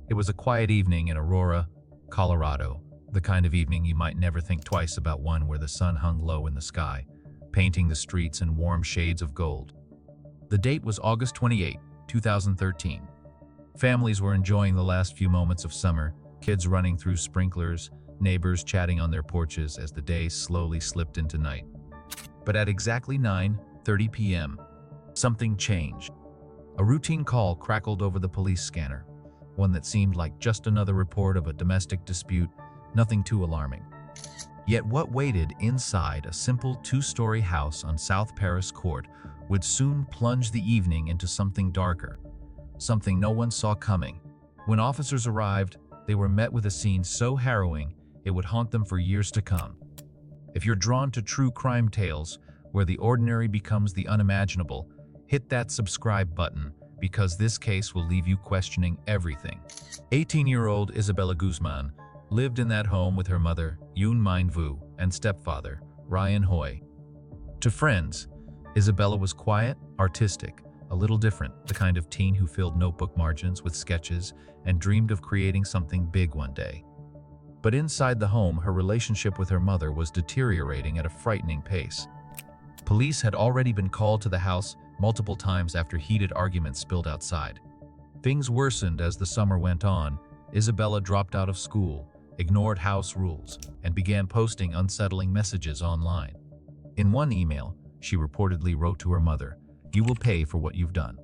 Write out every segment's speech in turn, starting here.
It was a quiet evening in Aurora, Colorado, the kind of evening you might never think twice about, one where the sun hung low in the sky, painting the streets in warm shades of gold. The date was August 28, 2013. Families were enjoying the last few moments of summer, kids running through sprinklers, neighbors chatting on their porches as the day slowly slipped into night. But at exactly 9:30 p.m., something changed. A routine call crackled over the police scanner, one that seemed like just another report of a domestic dispute, nothing too alarming. Yet what waited inside a simple two-story house on South Paris Court would soon plunge the evening into something darker, something no one saw coming. When officers arrived, they were met with a scene so harrowing it would haunt them for years to come. If you're drawn to true crime tales where the ordinary becomes the unimaginable, hit that subscribe button, because this case will leave you questioning everything. 18-year-old Issabela Guzman lived in that home with her mother, Yun Min Vu, and stepfather, Ryan Hoy. To friends, Issabela was quiet, artistic, a little different, the kind of teen who filled notebook margins with sketches and dreamed of creating something big one day. But inside the home, her relationship with her mother was deteriorating at a frightening pace. Police had already been called to the house multiple times after heated arguments spilled outside. Things worsened as the summer went on. Issabela dropped out of school, ignored house rules, and began posting unsettling messages online. In one email, she reportedly wrote to her mother, "You will pay for what you've done."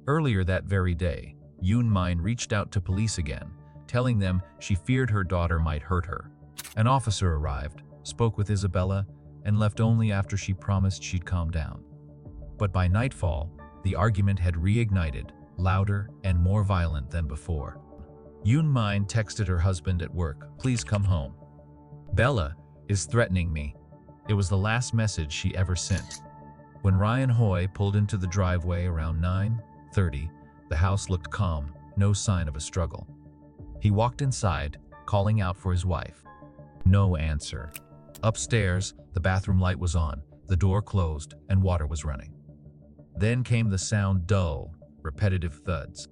Earlier that very day, Yun Min reached out to police again, telling them she feared her daughter might hurt her. An officer arrived, spoke with Issabela, and left only after she promised she'd calm down. But by nightfall, the argument had reignited, louder and more violent than before. Yun Min texted her husband at work, "Please come home. Bella is threatening me." It was the last message she ever sent. When Ryan Hoy pulled into the driveway around 9:30, the house looked calm, no sign of a struggle. He walked inside, calling out for his wife. No answer. Upstairs, the bathroom light was on, the door closed, and water was running. Then came the sound, dull, repetitive thuds.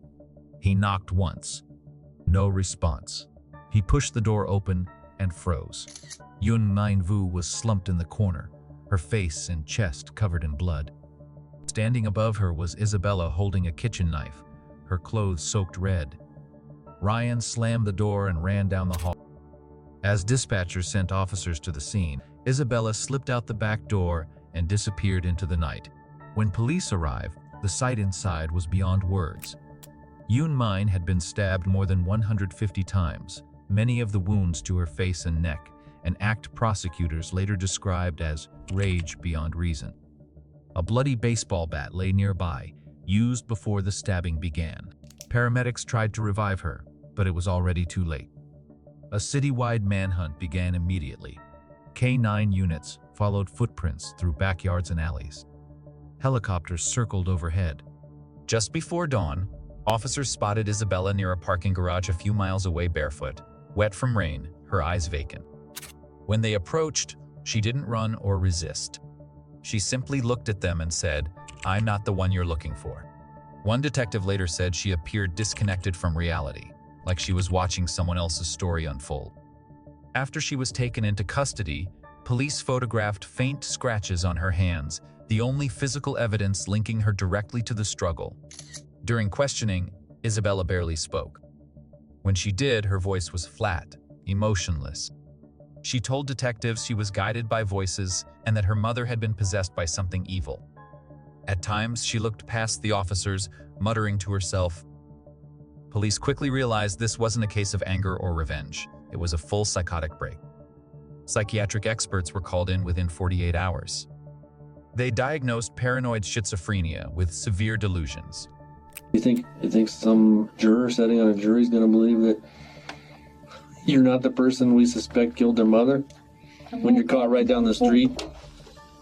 He knocked once. No response. He pushed the door open and froze. Yun Min Vu was slumped in the corner, her face and chest covered in blood. Standing above her was Issabela holding a kitchen knife, her clothes soaked red. Ryan slammed the door and ran down the hall. As dispatchers sent officers to the scene, Issabela slipped out the back door and disappeared into the night. When police arrived, the sight inside was beyond words. Yun Min had been stabbed more than 150 times, many of the wounds to her face and neck, an act prosecutors later described as rage beyond reason. A bloody baseball bat lay nearby, used before the stabbing began. Paramedics tried to revive her, but it was already too late. A citywide manhunt began immediately. K-9 units followed footprints through backyards and alleys. Helicopters circled overhead. Just before dawn, officers spotted Issabela near a parking garage a few miles away, barefoot, wet from rain, her eyes vacant. When they approached, she didn't run or resist. She simply looked at them and said, "I'm not the one you're looking for." One detective later said she appeared disconnected from reality, like she was watching someone else's story unfold. After she was taken into custody, police photographed faint scratches on her hands, the only physical evidence linking her directly to the struggle. During questioning, Issabela barely spoke. When she did, her voice was flat, emotionless. She told detectives she was guided by voices and that her mother had been possessed by something evil. At times, she looked past the officers, muttering to herself. Police quickly realized this wasn't a case of anger or revenge. It was a full psychotic break. Psychiatric experts were called in within 48 hours. They diagnosed paranoid schizophrenia with severe delusions. You think some juror sitting on a jury is going to believe that you're not the person we suspect killed their mother? When you're caught right down the street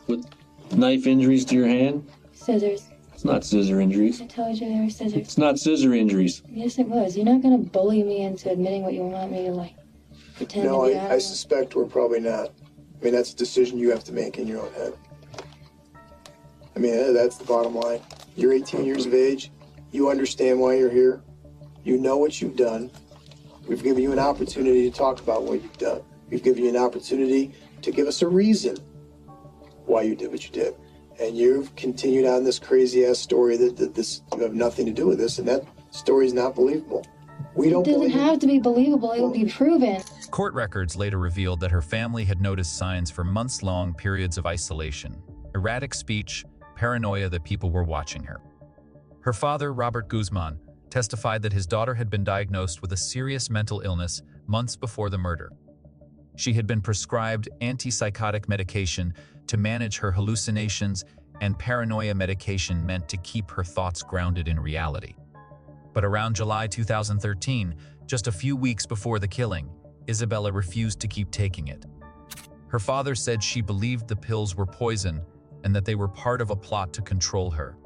with knife injuries to your hand? Scissors. It's not scissor injuries. I told you they were scissors. It's not scissor injuries. Yes, it was. You're not going to bully me into admitting what you want me to, like, pretend No, to be. I suspect we're probably not. I mean, that's a decision you have to make in your own head. I mean, that's the bottom line. You're 18 years of age. You understand why you're here. You know what you've done. We've given you an opportunity to talk about what you've done. We've given you an opportunity to give us a reason why you did what you did. And you've continued on this crazy-ass story that this, you have nothing to do with this, and that story is not believable. We don't It doesn't believe have to be believable. It will be proven. Court records later revealed that her family had noticed signs for months-long periods of isolation, erratic speech, paranoia that people were watching her. Her father, Robert Guzman, testified that his daughter had been diagnosed with a serious mental illness months before the murder. She had been prescribed antipsychotic medication to manage her hallucinations and paranoia medication meant to keep her thoughts grounded in reality. But around July 2013, just a few weeks before the killing, Isabella refused to keep taking it. Her father said she believed the pills were poison and that they were part of a plot to control her.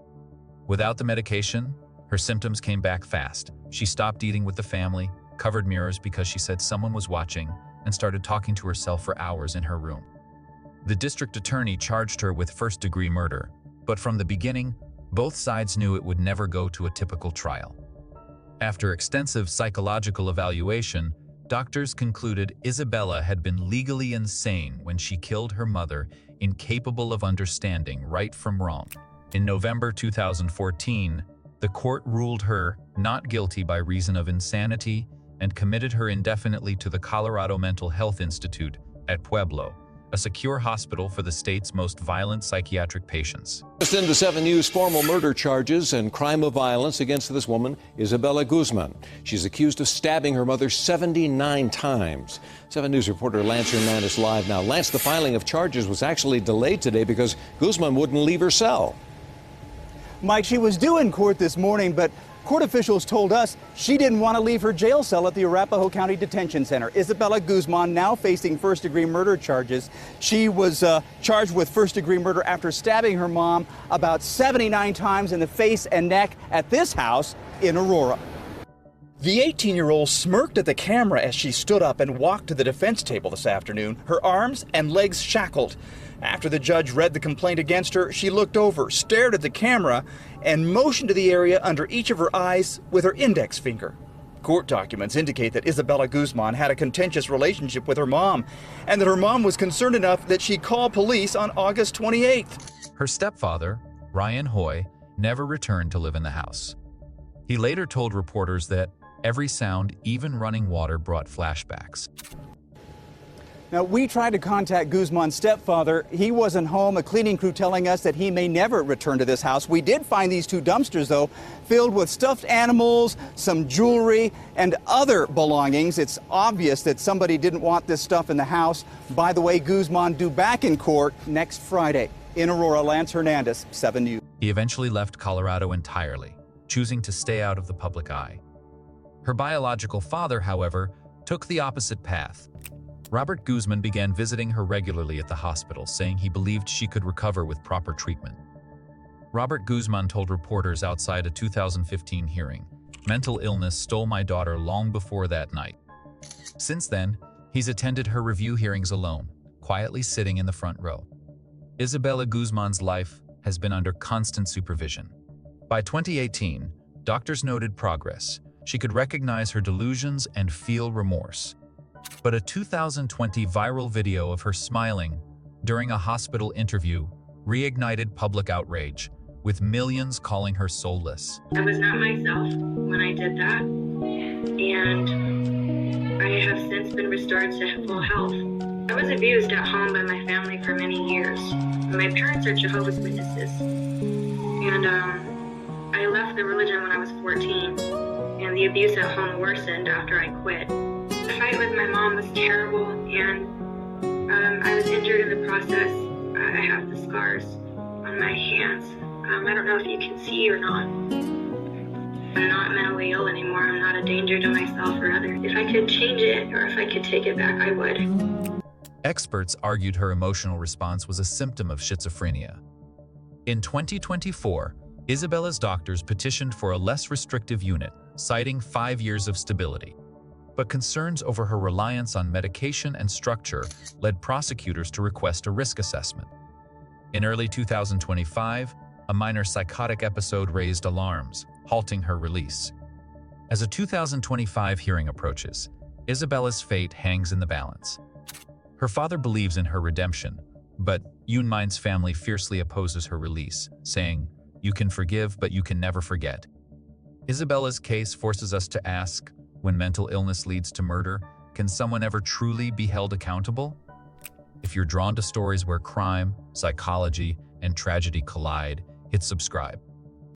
Without the medication, her symptoms came back fast. She stopped eating with the family, covered mirrors because she said someone was watching, and started talking to herself for hours in her room. The district attorney charged her with first-degree murder, but from the beginning, both sides knew it would never go to a typical trial. After extensive psychological evaluation, doctors concluded Isabella had been legally insane when she killed her mother, incapable of understanding right from wrong. In November 2014, the court ruled her not guilty by reason of insanity and committed her indefinitely to the Colorado Mental Health Institute at Pueblo, a secure hospital for the state's most violent psychiatric patients. Just into 7 News, formal murder charges and crime of violence against this woman, Issabela Guzman. She's accused of stabbing her mother 79 times. 7 News reporter Lance Hernandez live now. Lance, the filing of charges was actually delayed today because Guzman wouldn't leave her cell. Mike, she was due in court this morning, but court officials told us she didn't want to leave her jail cell at the Arapahoe County Detention Center. Issabela Guzman now facing first-degree murder charges. She was charged with first-degree murder after stabbing her mom about 79 times in the face and neck at this house in Aurora. The 18-year-old smirked at the camera as she stood up and walked to the defense table this afternoon, her arms and legs shackled. After the judge read the complaint against her, she looked over, stared at the camera, and motioned to the area under each of her eyes with her index finger. Court documents indicate that Issabela Guzman had a contentious relationship with her mom, and that her mom was concerned enough that she called police on August 28th. Her stepfather, Ryan Hoy, never returned to live in the house. He later told reporters that every sound, even running water, brought flashbacks. Now, we tried to contact Guzman's stepfather. He wasn't home, a cleaning crew telling us that he may never return to this house. We did find these 2 dumpsters, though, filled with stuffed animals, some jewelry, and other belongings. It's obvious that somebody didn't want this stuff in the house. By the way, Guzman due back in court next Friday. In Aurora, Lance Hernandez, 7 News. He eventually left Colorado entirely, choosing to stay out of the public eye. Her biological father, however, took the opposite path. Robert Guzman began visiting her regularly at the hospital, saying he believed she could recover with proper treatment. Robert Guzman told reporters outside a 2015 hearing, "Mental illness stole my daughter long before that night." Since then, he's attended her review hearings alone, quietly sitting in the front row. Issabela Guzman's life has been under constant supervision. By 2018, doctors noted progress. She could recognize her delusions and feel remorse. But a 2020 viral video of her smiling during a hospital interview reignited public outrage, with millions calling her soulless. I was not myself when I did that, and I have since been restored to full health. I was abused at home by my family for many years. My parents are Jehovah's Witnesses, and I left the religion when I was 14, and the abuse at home worsened after I quit. The fight with my mom was terrible, and I was injured in the process. I have the scars on my hands. I don't know if you can see or not. I'm not mentally ill anymore. I'm not a danger to myself or others. If I could change it, or if I could take it back, I would. Experts argued her emotional response was a symptom of schizophrenia. In 2024, Isabela's doctors petitioned for a less restrictive unit, citing 5 years of stability. But concerns over her reliance on medication and structure led prosecutors to request a risk assessment. In early 2025, a minor psychotic episode raised alarms, halting her release. As a 2025 hearing approaches, Isabella's fate hangs in the balance. Her father believes in her redemption, but Yoon Min's family fiercely opposes her release, saying, "You can forgive, but you can never forget." Isabella's case forces us to ask, when mental illness leads to murder, can someone ever truly be held accountable? If you're drawn to stories where crime, psychology, and tragedy collide, hit subscribe.